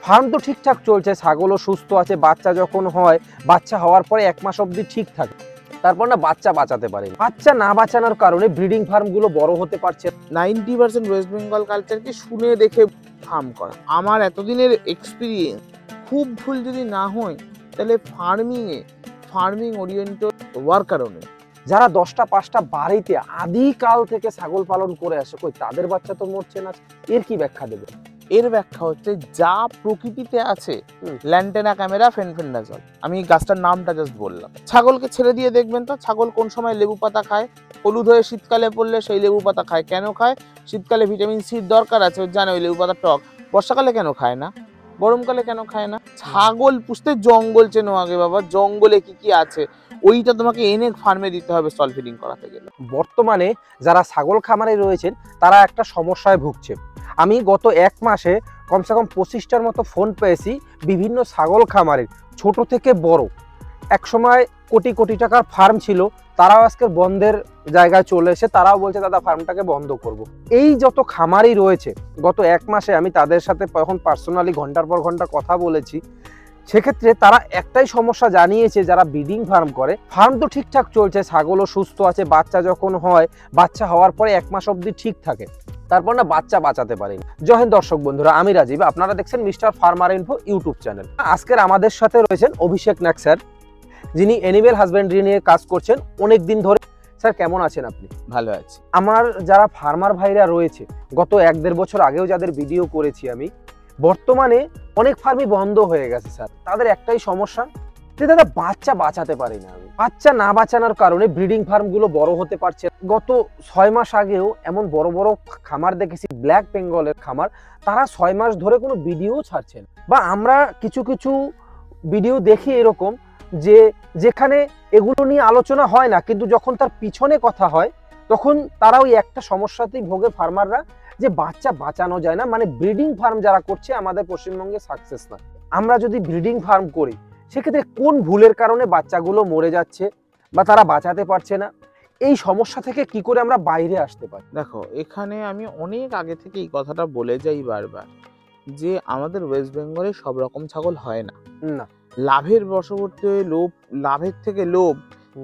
Farm তো ঠিকঠাক চলছে, ছাগলও সুস্থ আছে, বাচ্চা যখন হয়, বাচ্চা হওয়ার পরে 1 মাস অবধি ঠিক থাকে, তারপর না বাচ্চা বাঁচাতে পারে। বাচ্চা না বাঁচানোর কারণে ব্রিডিং ফার্মগুলো বড় হতে পারছে। 90% ওয়েস্ট বেঙ্গল কালচারকে শুনে দেখে ফার্ম করা। আমার এতদিনের এক্সপিরিয়েন্স, খুব ভুল যদি না হয় তাহলে ফার্মিং ওরিয়েন্টেড ওয়ার্কার নেই। যারা 10টা 5টা বাড়িতে আদিকাল থেকে ছাগল পালন করে আসে, কই তাদের বাচ্চা তো মরছে না। এর কি ব্যাখ্যা দেবে? এর ব্যাখ্যা হচ্ছে যা প্রকৃতিতে আছে, ল্যান্টেনা ক্যামেরা ফেনফেন্ডাজল। আমি গাছটার নামটা জাস্ট বললাম। ছাগলকে ছেড়ে দিয়ে দেখবেন তো ছাগল কোন সময় লেবু পাতা খায়। হলুদ হয়ে শীতকালে পড়লে সেই লেবু পাতা খায়। কেন খায়? শীতকালে ভিটামিন সির দরকার আছে, জানে ওই লেবু পাতা টক। বর্ষাকালে কেন খায় না? গরমকালে কেন খায় না? ছাগল পুষতে জঙ্গল চেনো আগে বাবা, জঙ্গলে কি কি আছে ওইটা তোমাকে এনে ফার্মে দিতে হবে স্টল ফিডিং করাতে গেলে। বর্তমানে যারা ছাগল খামারে রয়েছেন তারা একটা সমস্যায় ভুগছে। আমি গত 1 মাসে কমসে কম 25টার মতো ফোন পেয়েছি বিভিন্ন ছাগল খামারের, ছোট থেকে বড়। একসময় কোটি কোটি টাকার ফার্ম ছিল, তারাও আজকে বন্ধের জায়গায় চলে এসে তারাও বলছে দাদা ফার্মটাকে বন্ধ করব। এই যত খামারই রয়েছে গত 1 মাসে আমি তাদের সাথে এখন পার্সোনালি ঘন্টার পর ঘন্টা কথা বলেছি। সেক্ষেত্রে তারা একটাই সমস্যা জানিয়েছে, যারা ব্রিডিং ফার্ম করে, ফার্ম তো ঠিকঠাক চলছে, ছাগলও সুস্থ আছে, বাচ্চা যখন হয়, বাচ্চা হওয়ার পরে 1 মাস অবধি ঠিক থাকে, তারপর না বাচ্চা বাঁচাতে পারেনি। জয় হিন্দ দর্শক বন্ধুরা, আমি রাজীব, আপনারা দেখছেন mister farmer info YouTube channel. আজকের আমাদের সাথে রয়েছেন অভিষেক নাগ স্যার, যিনি অ্যানিমেল হাজবেন্ডারি নিয়ে কাজ করছেন অনেক দিন ধরে। স্যার কেমন আছেন আপনি? ভালো আছি। আমার যারা ফার্মার ভাইরা রয়েছে, গত 1-1.5 বছর আগেও যাদের ভিডিও করেছি আমি, বর্তমানে অনেক ফার্মই বন্ধ হয়ে গেছে স্যার। তাদের একটাই সমস্যা যে দাদা বাচ্চা বাঁচাতে পারি না আমি। বাচ্চা না বাঁচানোর কারণে ব্রিডিং ফার্মগুলো বড় হতে পারছে। গত 6 মাস আগেও এমন বড় বড় খামার দেখেছি, ব্ল্যাক বেঙ্গলের খামার, তারা 6 মাস ধরে কোনো ভিডিও ছাড়ছেন। বা আমরা কিছু কিছু ভিডিও দেখি এরকম যে যেখানে এগুলো নিয়ে আলোচনা হয় না, কিন্তু যখন তার পিছনে কথা হয় তখন তারা ওই একটা সমস্যাতেই ভোগে ফার্মাররা, যে বাচ্চা বাঁচানো যায় না। মানে ব্রিডিং ফার্ম যারা করছে আমাদের পশ্চিমবঙ্গে সাকসেস না। আমরা যদি ব্রিডিং ফার্ম করি সেক্ষেত্রে কোন ভুলের কারণে বাচ্চাগুলো মরে যাচ্ছে বা তারা বাঁচাতে পারছে না, এই সমস্যা থেকে কি করে আমরা বাইরে আসতে পারি? দেখো, এখানে আমি অনেক আগে থেকে এই কথাটা বলে যাই বারবার, যে আমাদের ওয়েস্ট বেঙ্গলে সব রকম ছাগল হয় না। লাভের বশবর্তী হয়ে লাভের থেকে লোভ,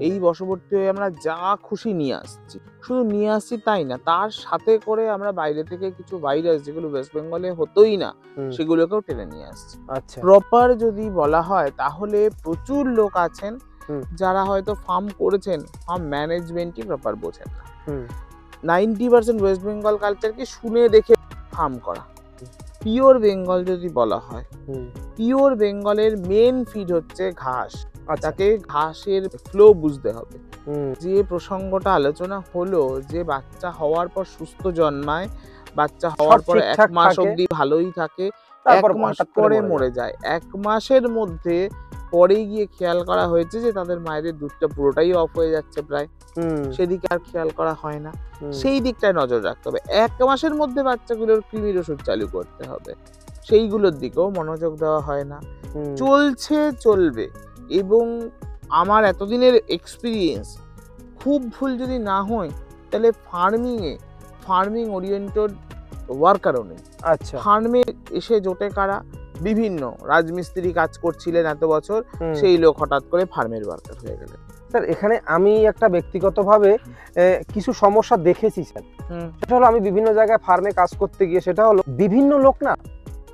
এই বশবর্তী হয়ে আমরা যা খুশি নিয়ে আসছি। শুধু নিয়ে আসছি তাই না, তার সাথে করে আমরা বাইরে থেকে কিছু ভাইরাস যেগুলো ওয়েস্ট বেঙ্গলে হতোই না সেগুলোকেও টেনে নিয়ে আসছি। আচ্ছা, প্রপার যদি বলা হয় তাহলে প্রচুর লোক আছেন যারা হয়তো ফার্ম করেছেন, ফার্ম ম্যানেজমেন্টই প্রপার বোঝেন না। 90% ওয়েস্ট বেঙ্গল কালচারকে শুনে দেখে ফার্ম করা। পিওর বেঙ্গল যদি বলা হয়, পিওর বেঙ্গলের মেন ফিড হচ্ছে ঘাস। তাকে ঘাসের ফ্লো বুঝতে হবে। যে প্রসঙ্গটা আলোচনা হলো যে বাচ্চা হওয়ার পর সুস্থ জন্মায়, বাচ্চা হওয়ার পর 1 মাস অবধি ভালোই থাকে, 1 মাস পরে মরে যায়। 1 মাসের মধ্যে পরে গিয়ে খেয়াল করা হয়েছে যে তাদের মায়েদের দুধটা পুরোটাই অফ হয়ে যাচ্ছে প্রায়, সেদিকে আর খেয়াল করা হয় না। সেই দিকটায় নজর রাখতে হবে। 1 মাসের মধ্যে বাচ্চাগুলোর কৃমির ওষুধ চালু করতে হবে, সেইগুলোর দিকেও মনোযোগ দেওয়া হয় না। চলছে, চলবে। এবং আমার এতদিনের এক্সপিরিয়েন্স, খুব ভুল যদি না হয় তাহলে ফার্মিং ওরিয়েন্টেড ওয়ার্কারও নেই। আচ্ছা, ফার্মে এসে জোটে কারা? বিভিন্ন রাজমিস্ত্রি কাজ করছিলেন এত বছর, সেই লোক হঠাৎ করে ফার্মের ওয়ার্কার হয়ে গেলেন। স্যার এখানে আমি একটা ব্যক্তিগতভাবে কিছু সমস্যা দেখেছি স্যার। সেটা হলো, আমি বিভিন্ন জায়গায় ফার্মে কাজ করতে গিয়ে সেটা হলো, বিভিন্ন লোক না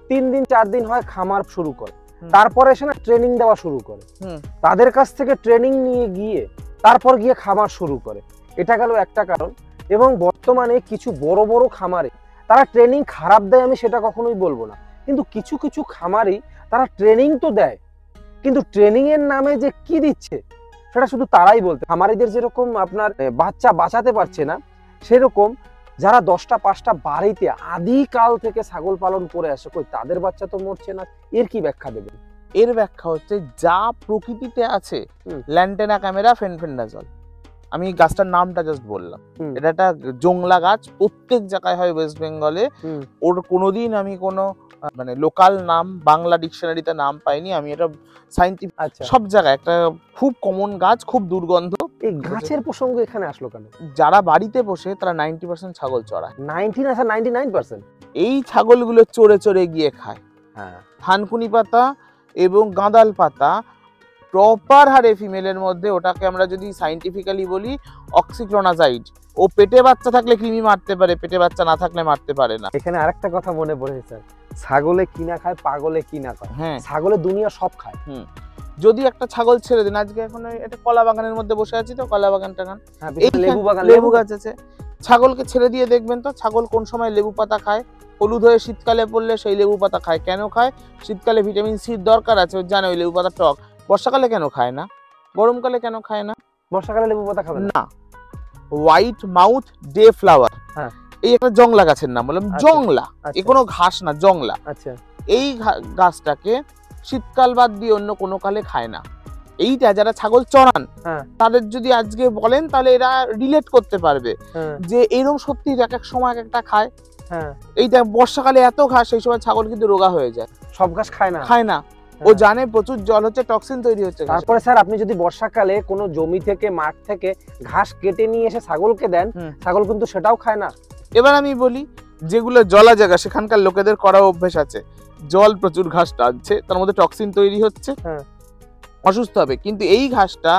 3 দিন 4 দিন হয় খামার শুরু করে, তারপরে এসে না ট্রেনিং দেওয়া শুরু করে। তাদের কাছ থেকে ট্রেনিং নিয়ে গিয়ে তারপর গিয়ে খামার শুরু করে। এটা গেল একটা কারণ। এবং বর্তমানে কিছু বড় বড় খামারে তারা ট্রেনিং খারাপ দেয়, আমি সেটা কখনোই বলবো না, কিন্তু কিছু কিছু খামারেই তারা ট্রেনিং তো দেয়, কিন্তু ট্রেনিং এর নামে যে কি দিচ্ছে সেটা শুধু তারাই বলতে। খামারিদের যেরকম আপনার বাচ্চা বাঁচাতে পারছে না, সেরকম যারা 10টা 5টা বাড়িতে আদিকাল থেকে ছাগল পালন করে আসে, কই তাদের বাচ্চা তো মরছে না। এর কি ব্যাখ্যা দেবেন? এর ব্যাখ্যা হচ্ছে যা প্রকৃতিতে আছে, ল্যান্টেনা ক্যামেরা ফেনফেন্ডাজল। আমি গাছটার নামটা জাস্ট বললাম। এটা একটা জংলা গাছ, প্রত্যেক জায়গায় হয় ওয়েস্ট বেঙ্গলে। ওর কোনোদিন আমি কোনো মানে লোকাল নাম বাংলা ডিকশনারিতে নাম পাইনি। আমি এটা সাইন্টিফিক সব জায়গায় একটা খুব কমন গাছ, খুব দুর্গন্ধ। এই গাছের প্রসঙ্গ এখানে আসলো কেন? যারা বাড়িতে বসে তারা 90% ছাগল চড়ায়। 99%? এই ছাগলগুলো চড়ে চড়ে গিয়ে খায়। হ্যাঁ, থানকুনি পাতা এবং গাঁদাল পাতা প্রপার হারে ফিমেলের মধ্যে, ওটাকে আমরা যদি সাইন্টিফিক্যালি বলি অক্সিক্লোনাজাইড। ও পেটে বাচ্চা থাকলে কৃমি মারতে পারে, পেটে বাচ্চা না থাকলে মারতে পারে না। এখানে আরেকটা কথা মনে পড়েছে স্যার, ছাগলে কি না খায় পাগলে কি না খায়। হ্যাঁ, ছাগলে দুনিয়া সব খায়। যদি একটা ছাগল ছেড়ে দেন, আজকে এখন এটা কলা বাগানের মধ্যে বসে আছি তো, কলা বাগান টাগান, লেবু বাগান, লেবু গাছ আছে, ছাগলকে ছেড়ে দিয়ে দেখবেন তো ছাগল কোন সময় লেবু পাতা খায়। হলুদ হয়ে শীতকালে পড়লে সেই লেবু পাতা খায়। কেন খায়? শীতকালে ভিটামিন সির দরকার আছে, ওর জানে ওই লেবু পাতা টক। বর্ষাকালে কেন খায় না? গরমকালে কেন খায় না? বর্ষাকালে লেবু পাতা খাবে না। হোয়াইট মাউথ ডে ফ্লাওয়ার, এই একটা জংলা গাছের নাম বললাম, জংলা, এ কোনো ঘাস না, জংলা। আচ্ছা, এই গাছটাকে শীতকাল বাদ দিয়ে অন্য কোনো কালে খায় না। এইটা যারা ছাগল চড়ান তাদের যদি আজকে বলেন তাহলে এরা রিলেট করতে পারবে যে এরকম সত্যি এক এক সময় এক একটা খায়। এইটা বর্ষাকালে এত ঘাস, সেই সময় ছাগল কিন্তু রোগা হয়ে যায়। সব ঘাস খায় না, খায় না। ও জানে প্রচুর জল হচ্ছে, টক্সিন তৈরি হচ্ছে। তারপরে স্যার আপনি যদি বর্ষাকালে কোনো জমি থেকে মাঠ থেকে ঘাস কেটে নিয়ে এসে ছাগলকে দেন, ছাগল কিন্তু সেটাও খায় না। এবার আমি বলি, যেগুলো জলা জায়গা সেখানকার লোকেদের করা অভ্যেস আছে, জল প্রচুর ঘাস টানছে, তার মধ্যে টক্সিন তৈরি হচ্ছে, অসুস্থ হবে। কিন্তু এই ঘাসটা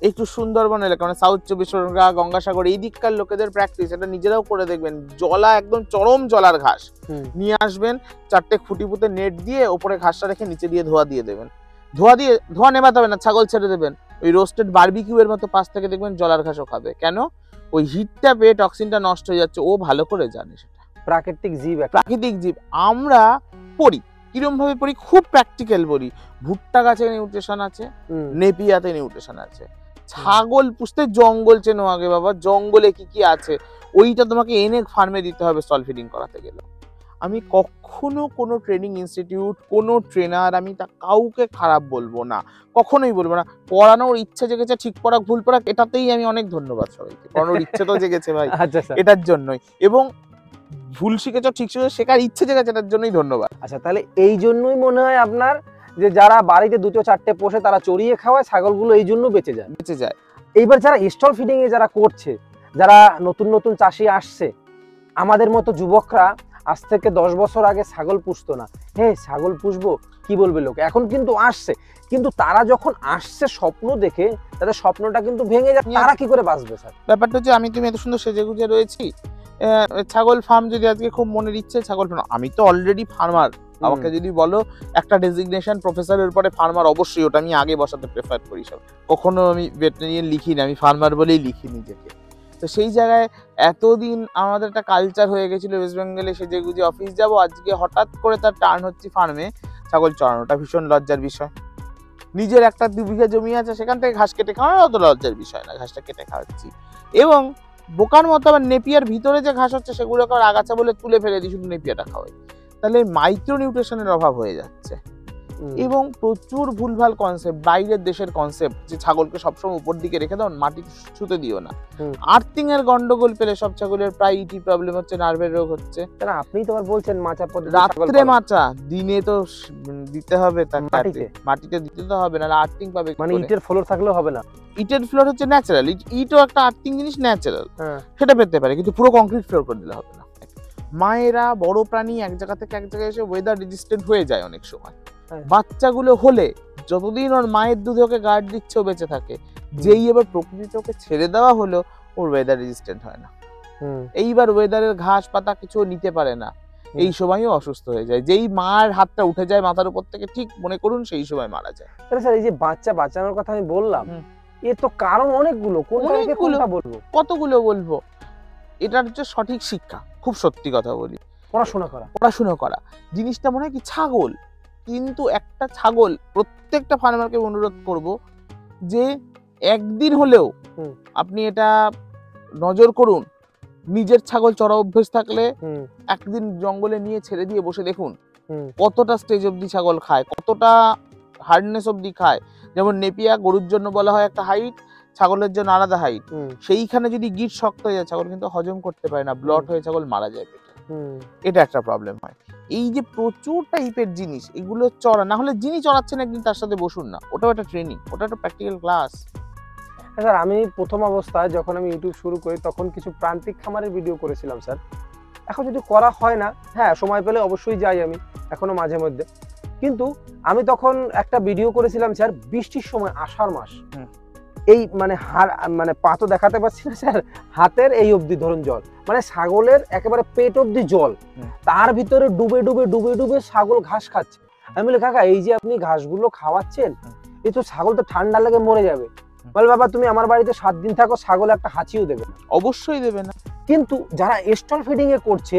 একটু সুন্দরবন এলাকা, মানে সাউথ চব্বিশ পরগনা, গঙ্গাসাগর এই দিককার লোকেদের প্র্যাকটিস, এটা নিজেরাও করে দেখবেন। জলা, একদম চরম জলার ঘাস নিয়ে আসবেন, 4টে খুঁটি পুঁতে নেট দিয়ে ওপরে ঘাসটা রেখে নিচে দিয়ে ধোয়া দিয়ে দেবেন। ধোয়া নেভাতে হবে না, ছাগল ছেড়ে দেবেন, ওই রোস্টেড বারবিকিউ এর মতো পাশ থেকে দেখবেন জলার ঘাসও খাবে। কেন? ওই হিটটা পেয়ে টক্সিনটা নষ্ট হয়ে যাচ্ছে, ও ভালো করে জানে সেটা। প্রাকৃতিক জীব, প্রাকৃতিক জীব। আমরা পড়ি কিরম ভাবে পড়ি, খুব প্র্যাকটিক্যাল বলি। ভুট্টা গাছে নিউট্রিশন আছে, নেপিয়াতে নিউট্রিশন আছে। ছাগল পুষতে জঙ্গল চেনো আগে বাবা, জঙ্গলে কি কি আছে ওইটা তোমাকে এনে ফার্মে দিতে হবে স্টল ফিডিং করাতে গেলে। আমি কখনো কোনো ট্রেনিং ইনস্টিটিউট, কোনো ট্রেনার, আমি তা কাউকে খারাপ বলবো না, কখনোই বলবো না। পড়ানোর ইচ্ছে জেগেছে, ঠিক পড়াক ভুল পড়াক, এটাতেই আমি অনেক ধন্যবাদ সবাইকে। পড়ানোর ইচ্ছে তো জেগেছে ভাই, এটার জন্যই। এবং ভুল শিখেছ, ঠিক শিখেছ, শেখার ইচ্ছে জেগেছে, এটার জন্যই ধন্যবাদ। আচ্ছা, তাহলে এই জন্যই মনে হয় আপনার যে যারা বাড়িতে 2-4টে পোষে তারা চড়িয়ে খাওয়ায়, ছাগলগুলো এই জন্য বেঁচে যায়। এইবার যারা স্টল ফিডিং এ যারা করছে, যারা নতুন নতুন চাষি আসছে, আমাদের মতো যুবকরা আজ থেকে 10 বছর আগে ছাগল পুষতো না। ছাগল পুষবো, কি বলবে লোক, এখন কিন্তু আসছে। কিন্তু তারা যখন আসছে স্বপ্ন দেখে, তাদের স্বপ্নটা কিন্তু ভেঙে যায়। তারা কি করে বাঁচবে স্যার? ব্যাপারটা হচ্ছে, আমি তুমি এত সুন্দর সেজে গুজে রয়েছি, ছাগল ফার্ম যদি আজকে খুব মনের ইচ্ছে ছাগল ফার্ম, আমি তো অলরেডি ফার্মার। আমাকে যদি বলো একটা ডেজিগনেশন প্রফেসরের পরে ফার্মার, অবশ্যই ওটা আমি আগে বসাতে প্রেফার করি। সব কখনো আমি ভেটেরিনারিয়ান লিখি না, আমি ফার্মার বলেই লিখি নিজেকে। তো সেই জায়গায় এতদিন আমাদের একটা কালচার হয়ে গেছিল ওয়েস্ট বেঙ্গলে সেজে গুজে অফিস যাবো, আজকে হঠাৎ করে তার টার্ন হচ্ছে ফার্মে ছাগল চড়ানোটা ভীষণ লজ্জার বিষয়। নিজের 1-2 বিঘা জমি আছে, সেখান থেকে ঘাস কেটে খাওয়া অত লজ্জার বিষয় না, ঘাসটা কেটে খাওয়াচ্ছি। এবং বোকার মতো আবার নেপিয়ার ভিতরে যে ঘাস হচ্ছে সেগুলোকে আবার আগাছা বলে তুলে ফেলে দিই, শুধু নেপিয়াটা খাওয়াই। তাহলে মাইক্রো নিউট্রিশনের অভাব হয়ে যাচ্ছে। এবং প্রচুর ভুলভাল কনসেপ্ট, বাইরের দেশের কনসেপ্ট, যে ছাগলকে সবসময় উপর দিকে রেখে দাও, মাটি ছুতে দিও না। আর্থিং এর গন্ডগোল পেলে সব ছাগলের প্রায় ইটি প্রবলেম হচ্ছে, নার্ভের রোগ হচ্ছে। আপনি তো আবার বলছেন মাচা পদ্ধতি, রাত্রে মাচা, দিনে তো দিতে হবে, মাটিতে দিতে তো হবে, না আর্থিং পাবে। মানে ইটের ফ্লোর থাকলেও হবে না। ইটের ফ্লোর হচ্ছে ন্যাচারাল, ইটও একটা আর্থিং জিনিস, ন্যাচারাল, সেটা পেতে পারে, কিন্তু পুরো কংক্রিট ফ্লোর করে দিলে হবে না। মায়েরা বড় প্রাণী এক জায়গা থেকে এক জায়গায় এসে ওয়েদার রেজিস্ট্যান্ট হয়ে যায় অনেক সময়। বাচ্চাগুলো হলে যতদিন ওর মায়ের দুধে ওকে গার্ড দিচ্ছে ও বেঁচে থাকে, যেই এবার প্রকৃতিতে ওকে ছেড়ে দেওয়া হলো, ওর ওয়েদার রেজিস্ট্যান্ট হয় না। এইবার ওয়েদারের ঘাস পাতা কিছু নিতে পারে না, এই সময়ও অসুস্থ হয়ে যায়। যেই মার হাতটা উঠে যায় মাথার উপর থেকে, ঠিক মনে করুন সেই সময় মারা যায়। স্যার, এই যে বাচ্চা বাঁচানোর কথা আমি বললাম, এর তো কারণ অনেকগুলো, কোনটা বলবো, কতগুলো বলবো। এটার হচ্ছে সঠিক শিক্ষা, খুব সত্যি কথা বলি, পড়াশোনা করা। জিনিসটা মনে হয় কি ছাগল, কিন্তু একটা ছাগল, প্রত্যেকটা ফার্মারকে অনুরোধ করব যে একদিন হলেও আপনি এটা নজর করুন, নিজের ছাগল চড়া অভ্যেস থাকলে একদিন জঙ্গলে নিয়ে ছেড়ে দিয়ে বসে দেখুন কতটা স্টেজ অবধি ছাগল খায়, কতটা হার্ডনেস অবধি খায়। যেমন নেপিয়া গরুর জন্য বলা হয় একটা হাইট, ছাগলের জন্য আলাদা হাইট। সেইখানে যদি গিট শক্ত হয়ে যায়, ছাগল কিন্তু হজম করতে পারে না, ব্লট হয়ে ছাগল মারা যায় পেটে। এটা একটা প্রবলেম হয়। এই যে প্রচুর টাইপের জিনিস, এগুলো চড়া না হলে, যিনি চড়াচ্ছেন একদিন তার সাথে বসুন না, ওটাও একটা ট্রেনিং, ওটা একটা প্র্যাকটিক্যাল ক্লাস। স্যার, আমি প্রথম অবস্থায় যখন আমি ইউটিউব শুরু করি তখন কিছু প্রান্তিক খামারের ভিডিও করেছিলাম স্যার। এখন যদি করা হয় না, হ্যাঁ সময় পেলে অবশ্যই যাই আমি এখনো মাঝে মধ্যে। কিন্তু আমি তখন একটা ভিডিও করেছিলাম স্যার, বৃষ্টির সময় আষাঢ় মাস, এই মানে মানে পা তো দেখাতে পারছি না স্যার, হাতের এই অবধি ধরুন জল, মানে ছাগলের একেবারে পেট অবধি জল, তার ভিতরে ডুবে ডুবে ডুবে ডুবে ছাগল ঘাস খাচ্ছে। আমি বলি কাকা এই যে আপনি ঘাসগুলো খাওয়াচ্ছেন, এই তো ছাগল তো ঠান্ডা লেগে মরে যাবে। বলে বাবা তুমি আমার বাড়িতে 7 দিন থাকো, ছাগল একটা হাঁচিও দেবে না। অবশ্যই দেবে না। কিন্তু যারা স্টল ফিডিং এ করছে,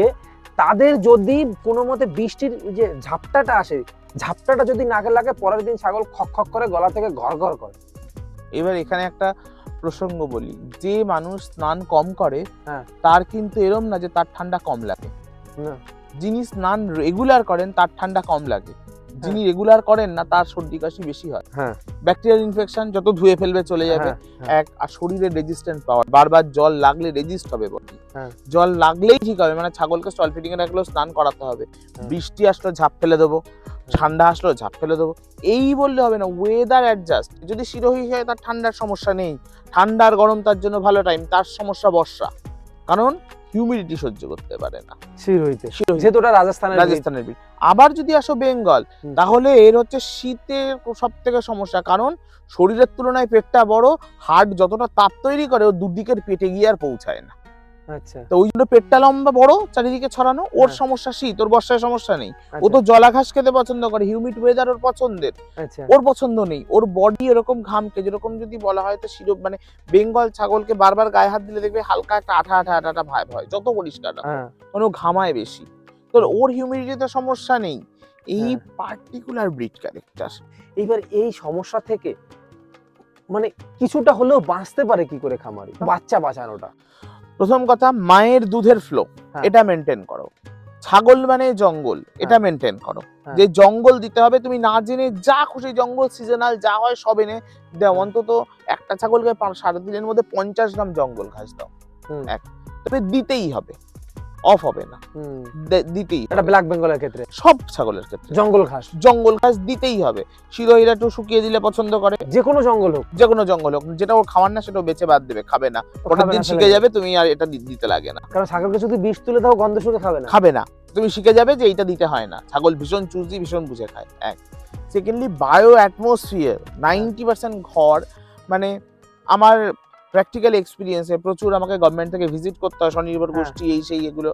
তাদের যদি কোনো মতে বৃষ্টির যে ঝাপটাটা আসে, ঝাপটাটা যদি নাকে লাগে, পরের দিন ছাগল খক খক করে গলা থেকে ঘর ঘর করে। এবার এখানে একটা প্রসঙ্গ বলি, যে মানুষ স্নান কম করে তার কিন্তু এরম না যে তার ঠান্ডা কম লাগে। যিনি স্নান রেগুলার করেন তার ঠান্ডা কম লাগে, যিনি রেগুলার করেন না তার সর্দি কাশি বেশি হয়। ব্যাকটেরিয়াল ইনফেকশন যত ধুয়ে ফেলবে চলে যাবে। এক, আর শরীরের রেজিস্ট্যান্স পাওয়ার, বারবার জল লাগলে রেজিস্ট হবে বডি, জল লাগলেই ঠিক হবে। মানে ছাগলকে স্টল ফিডিং এ রাখলেও স্নান করাতে হবে। বৃষ্টি আসলো ঝাঁপ ফেলে দেবো, ঠান্ডা আসলো ঝাঁপ ফেলে দেবো, এই বললে হবে না। Weather adjust. যদি শিরোহী হয় তার ঠান্ডার সমস্যা নেই, ঠান্ডার গরম তার জন্য ভালো টাইম, তার সমস্যা বর্ষা, কারণ হিউমিডিটি সহ্য করতে পারে না শিরোহীতে, যেহেতু ওটা রাজস্থানের ব্রিড। আবার যদি আসো বেঙ্গল, তাহলে এর হচ্ছে শীতের সব থেকে সমস্যা, কারণ শরীরের তুলনায় পেটটা বড়, হার্ট যতটা তাপ তৈরি করে ও দুদিকের পেটে গিয়ে আর পৌঁছায় না। আচ্ছা, তো ওই জন্য পেটটা লম্বা বড়, চারিদিকে ছড়ানো, ওর সমস্যা শীত, ওর বর্ষায় সমস্যা নেই। ও তো জলা ঘাস খেতে পছন্দ করে, হিউমিড ওয়েদার ওর পছন্দের, ওর পছন্দ নেই। ওর বডি এরকম ঘামকে, যেরকম যদি বলা হয় তো শিরো, মানে বেঙ্গল ছাগলকে বারবার গায়ে হাত দিলে দেখবে হালকা একটা আঠা আঠা আঠা ভাব হয়, যত পরিষ্কার মানে ও ঘামায় বেশি। তো ওর হিউমিডিটিতে সমস্যা নেই, এই পার্টিকুলার ব্রিড ক্যারেক্টার। এইবার এই সমস্যা থেকে মানে কিছুটা হলেও বাঁচতে পারে কি করে খামারি, বাচ্চা বাঁচানোটা? প্রথম কথা, মায়ের দুধের ফ্লো এটা মেনটেন করো। ছাগল মানে জঙ্গল, এটা মেনটেন করো। যে জঙ্গল দিতে হবে, তুমি না জেনে যা খুশি জঙ্গল সিজনাল যা হয় সব এনে দাও। অন্তত একটা ছাগলকে 7.5 দিনের মধ্যে 50 গ্রাম জঙ্গল ঘাস দাও, এক, তবে দিতেই হবে, অফ হবে না, দিতেই। এটা ব্ল্যাক বেঙ্গলের ক্ষেত্রে, সব ছাগলের ক্ষেত্রে জঙ্গল ঘাস দিতেই হবে। শিরোহীরা একটু শুকিয়ে দিলে পছন্দ করে, যে কোনো জঙ্গল হোক, যেটা ওর খাওয়ার না সেটা বেঁচে বাদ দেবে, খাবে না, পরের দিন শিখে যাবে, তুমি আর এটা দিতে লাগে না। কারণ ছাগলকে যদি বিষ তুলে দাও গন্ধ শুকে খাবে না, তুমি শিখে যাবে যে এইটা দিতে হয় না। ছাগল ভীষণ চুজি, ভীষণ বুঝে খায়। এক, সেকেন্ডলি বায়ো অ্যাটমসফিয়ার 90% ঘর, মানে আমার প্র্যাকটিক্যাল এক্সপিরিয়েন্সে প্রচুর আমাকে গভর্নমেন্ট থেকে ভিজিট করতে হয়, স্বনির্ভর গোষ্ঠী এই সেই এগুলো,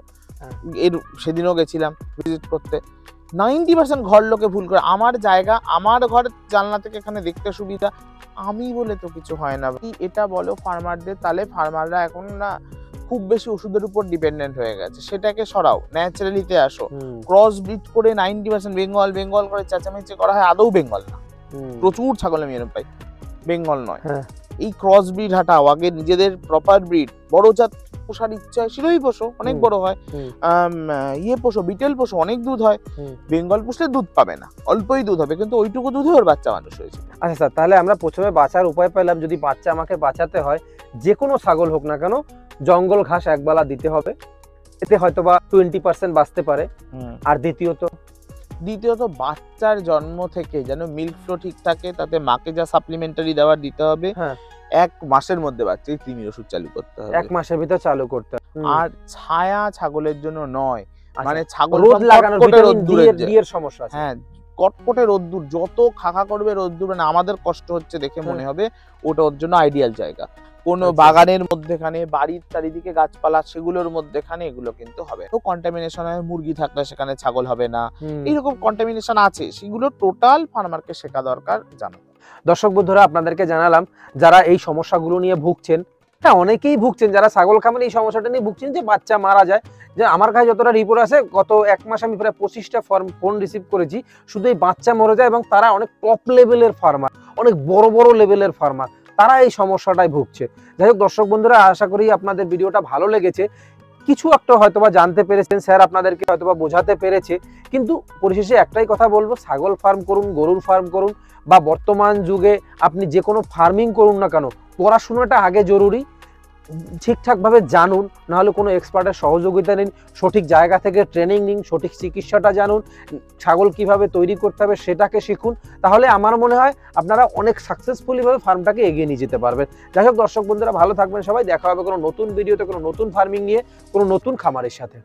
এর সেদিনও গেছিলাম ভিজিট করতে। 90% ঘর লোকে ভুল করে। আমার জায়গা, আমার ঘর জানলা থেকে এখানে দেখতে সুবিধা, আমি বলে তো কিছু হয় না। এটা বলো ফার্মারদের, তাহলে ফার্মাররা এখন না খুব বেশি ওষুধের উপর ডিপেন্ডেন্ট হয়ে গেছে। সেটাকে সরাও, ন্যাচারালিতে আসো। ক্রস ব্রিড করে 90% বেঙ্গল করে চেঁচামেচি করা হয়, আদৌ বেঙ্গল না। প্রচুর ছাগল আমি এরকম পাই, বেঙ্গল নয়। এই ক্রস ব্রিড হাঁটাও, আগে নিজেদের প্রপার ব্রিড, বড় জাত পোষার ইচ্ছা হয় শিরোহী পোষো, অনেক বড় হয়, পোষো বিটেল পোষো, অনেক দুধ হয়। বেঙ্গল পুষলে দুধ পাবে না, অল্পই দুধ হবে, কিন্তু ওইটুকু দুধে ওর বাচ্চা মানুষ হয়েছে। আচ্ছা স্যার, তাহলে আমরা প্রথমে বাঁচার উপায় পেলাম, যদি বাচ্চা আমাকে বাঁচাতে হয়, যে কোনো ছাগল হোক না কেন, জঙ্গল ঘাস একবেলা দিতে হবে, এতে হয়তোবা 20% বাঁচতে পারে। আর দ্বিতীয়ত বাচ্চার জন্ম থেকে যেন মিল্ক ফ্লো ঠিক থাকে, তাতে মাকে যা সাপ্লিমেন্টারি দেওয়ার দিতে হবে, 1 মাসের মধ্যে বাচ্চাকে কৃমির ওষুধ চালু করতে হবে, 1 মাসের ভিতর চালু করতে হবে। আর ছায়া ছাগলের জন্য নয়, মানে ছাগল রোদ লাগানোর, ভিটামিন ডি এর সমস্যা আছে। হ্যাঁ, কটকটে রোদ্দুর, যত খাখা করবে রোদ্দুর, মানে আমাদের কষ্ট হচ্ছে দেখে মনে হবে ওটা ওর জন্য আইডিয়াল জায়গা। কোনো বাগানের মধ্যেখানে, বাড়ির চারিদিকে গাছপালা, সেগুলোর মধ্যেখানে এগুলো কিন্তু হবে। তো কন্টামিনেশন হয়, মুরগি থাকলে সেখানে ছাগল হবে না, এইরকম কন্টামিনেশন আছে, সেগুলো টোটাল ফার্মারকে শেখা দরকার, জানো। দর্শক বন্ধুরা, আপনাদেরকে জানালাম যারা এই সমস্যাগুলো নিয়ে ভুগছেন, হ্যাঁ অনেকেই ভুগছেন, যারা ছাগল খামারে এই সমস্যাটা নিয়ে ভুগছেন যে বাচ্চা মারা যায়। যে আমার কাছে যতটা রিপোর্ট আছে, গত 1 মাস আমি প্রায় 25টা ফোন রিসিভ করেছি, শুধু এই বাচ্চা মরে যায়, এবং তারা অনেক টপ লেভেলের ফার্মার, অনেক বড় বড় লেভেলের ফার্মার, তারা এই সমস্যাটাই ভুগছে। যাই হোক দর্শক বন্ধুরা, আশা করি আপনাদের ভিডিওটা ভালো লেগেছে, কিছু একটা হয়তোবা জানতে পেরেছেন, স্যার আপনাদেরকে হয়তোবা বোঝাতে পেরেছে। কিন্তু পরিশেষে একটাই কথা বলবো, ছাগল ফার্ম করুন, গরুর ফার্ম করুন, বা বর্তমান যুগে আপনি যে কোনো ফার্মিং করুন না কেন, পড়াশোনাটা আগে জরুরি। ঠিকঠাকভাবে জানুন, নাহলে কোনো এক্সপার্টের সহযোগিতা নিন, সঠিক জায়গা থেকে ট্রেনিং নিন, সঠিক চিকিৎসাটা জানুন, ছাগল কিভাবে তৈরি করতে হবে সেটাকে শিখুন। তাহলে আমার মনে হয় আপনারা অনেক সাকসেসফুলিভাবে ফার্মটাকে এগিয়ে নিয়ে যেতে পারবেন। যাই হোক দর্শক বন্ধুরা, ভালো থাকবেন সবাই, দেখা হবে কোনো নতুন ভিডিওতে, কোনো নতুন ফার্মিং নিয়ে, কোনো নতুন খামারের সাথে।